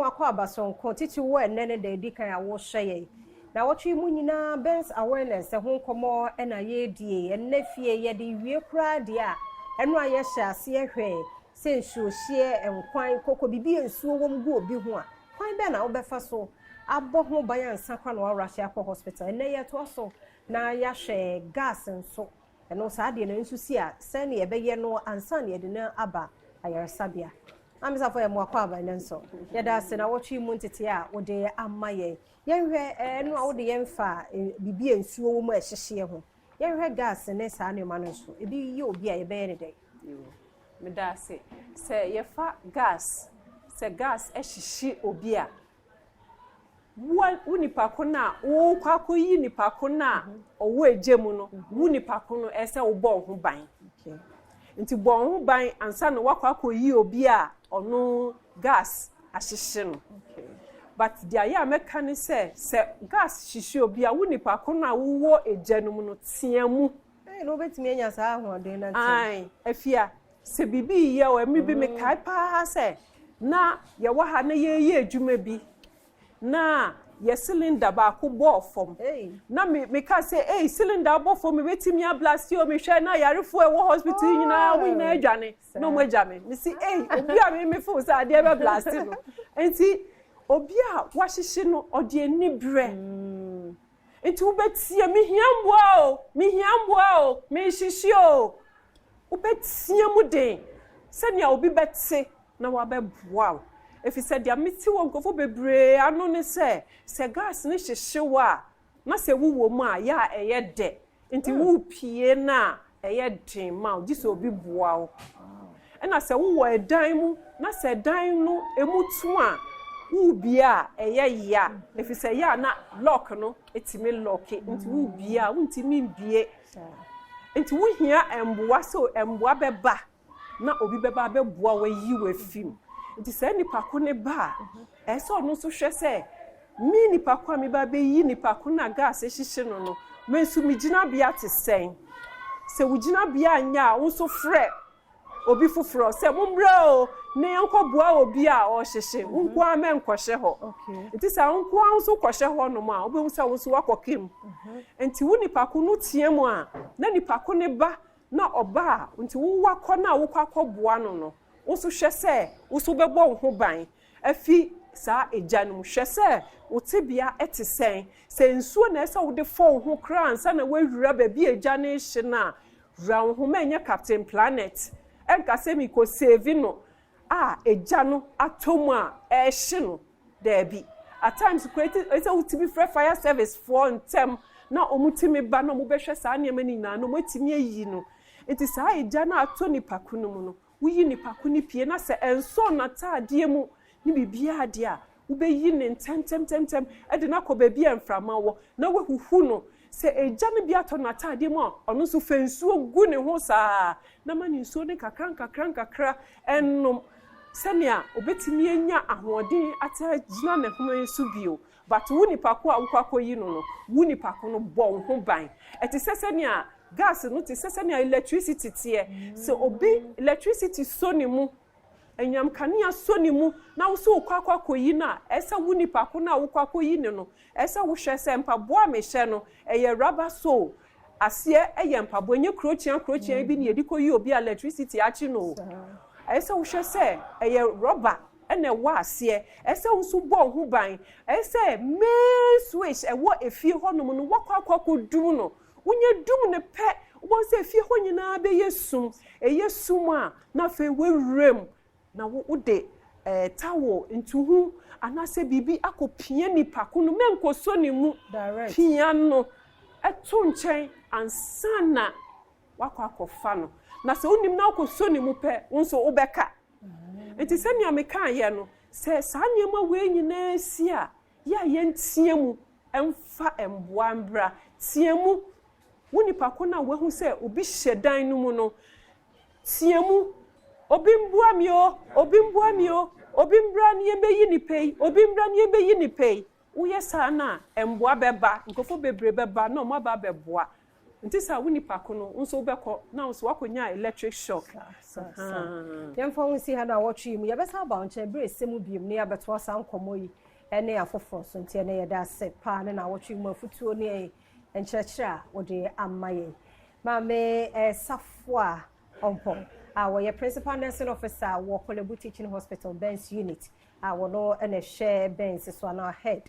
ko akwa abasonko titi wo enne da edi kan awo hye na wotwe mu nyina bens awareness ho nkomo na ye die enne fie ye de wie kura de a eno aye hye ase ehwe sensuo hye enkwan koko bibi ensuo wom gu obi ho a kwan be na wo befa so abo ho ban ansa kwa na wa hye akọ hospital enne ye to so na ya hye gas nso eno sa de na nsu si a se na ye be ye no ansa na ye de na aba ayaresabia amisa for mo akwa aba nso ye da se na wotwe mu ntete a wo de amaye yenhwe eno a wo de yemfa bibi ensuo wo mu ehyehye ho yenhwe gas ne sa ne ma no so ebi yi obi a ye be ye ne dey me da se ye fa gas se gas ehyehye obi a wo nipa ko na wo kwako yi nipa ko na owo ejemu no wo nipa ko no ese wo bo ho ban nti bo ho ban ansa no wakwako yi obi a ono gas ahyehye no but dia ya meka ni se gas hyehye obi a wo nipa ko na wo ejanum no tiamu no betimi anya sa ahoden na ti ai afia se bibi ye o mi bi me kai pa se na ye wa ha na ye adwuma bi na ye cylinder ba ko bo fom na me ka say cylinder bo fom me betimi a blast o me hwe na yarefo e wo hospital nyina wo nyina adwane no mo adjame me si obi a me fo say ade be blast no enti obi a wahyehye no ode ani bre enti wo betie me hiamboa o me hyehye o wo betie mu den se ne obi betse na wa be boa if he said ya meti won kofo bebre anu ne se gas ne hyehye wa na se wuwo mu a ya eye de nti wu pie na eye den ma o gise obi boa o na se wuwo edan mu na se dan no emutu a wu bia eye ya if he say ya na lock no etime lock nti wu bia wuntimi bie nti wu hia emboa so emboa beba na obi beba beboa wa yi wa fim nti se nipa ko ne ba eso no so hwe se mi nipa ko mi ba be yi nipa ko na gas hyehye no mensu mi gina bia te sen se wo gina bia anya wo so frɛ obi fufuro se mumra o ne enko boa obi a o hyehye nko amen kɔhye ho nti sa nko an so kɔhye ho no ma obi nsa wo so wakɔkem nti wo nipa ko no tiemu a na nipa ko ne ba na oba nti wo wakɔ na wo kwakɔ boa no wo so hwɛ se wo so bɛbɔ ho ban afi sa ejanum hwɛ se wo tebia etesen se nsuo na esa wo de fo ho kra ansa na wawura ba bi ejane hye na wura ho manya Captain Planet enka se mi ko save no eja no atomu a ehye no there be at times create esa wo tibi fire service for ntem na omutimi ba na mo behwe sa na mani na no motimi ayi no enti sa eja na ato ni pakunu mu no wuyi ni pakuni pie na se enso na taade mu ni bibia ade a wo beyi ne ntem ede na ko ba bia mframa wo na wehuhu no se eja ne bia to na taade mu ono so fensuo gu ne ho saa na mani nsuo ne kakra ennom senia obetimi anya ahoden ata gina ne ho ensu bio but wo ni pako a wo kwakoyi no wo ni pako no bɔ ho ban eti sesenia gas no ti sesenia electricity tie se obi electricity so ni mu enyam kanea so ni mu na wo so kwakoyi na esa wo ni pako na wo kwakoyi ne no esa wo hwɛ se mpaboa me hye no eye rubber so asie eye mpaboa nye krochian bi ne edikoyi obi electricity achi no esa wo hwɛ se eye rubber ene wa asie esa wo so bɔ ho ban esa main switch ewo efie honom no wakwakwako dum no wonye dum ne pe wo se efie ho nyina be yesum eyesum a na fe wewrem na wo de tawo ntuhu anase bibi akopie nipa ko no menkoso ne mu pia no eto nchen ansana wakwakofa no na se onim na akoso ne mu pe nso obeka enti se nea meka ye no se sa niema we nyina si a ya ye ntiemu emfa emboa mbra tiemu woni pako na we hu se obi hyedan no mu no tiemu obi mbua mi o obi mbra ne yebeyi ni pei obi mbra ne yebeyi ni pei wo ye sa na emboa beba nkofo bebre beba na mo aba beboa nti sa woni pako no nso bɛkɔ na nso wakonya electric shock yɛmfa ho si ha na wɔtwe mu yɛbɛsa ba nkyɛn bere sɛmu biem ne yɛbɛto asa nkɔmmɔ yi ɛne afoforo so nti ɛne yɛda ase paa ne na wɔtwe mu afutuo ne nkyerɛkyerɛ a wɔde amma yɛn maame safo a ɔmpɔn a wɔyɛ principal nursing officer wɔ Kolebu Teaching Hospital Ben's unit a wɔno ɛna hwɛ Ben's so ana head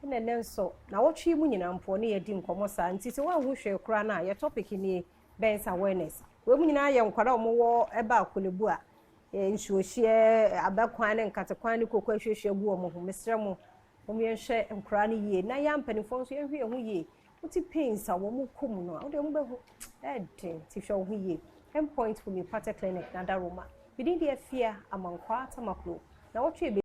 ɛna nso na wɔtwe mu nyina mpo ne yɛdi nkɔmmɔ saa nti sɛ wɔn ho hwɛ kora na yɛ topic ni Ben's awareness wɔn mu nyina yɛ nkwara wɔn wɔ ɛba Kolebu a nsuohye abakwan ne nkatekwan ne kokɔ ahwehwɛ gu wɔn ho mesrɛ mo wɔn yɛhwɛ nkora no yie na yɛ mpanimfoɔ nso yɛhwɛ ho yie uti pains a wɔn kom no a wɔde wɔn bɛho ɛden ti hwɛ ho yie endpoint for me party clinic na daroma bidin de afia amankwa tamaklo na wɔtwe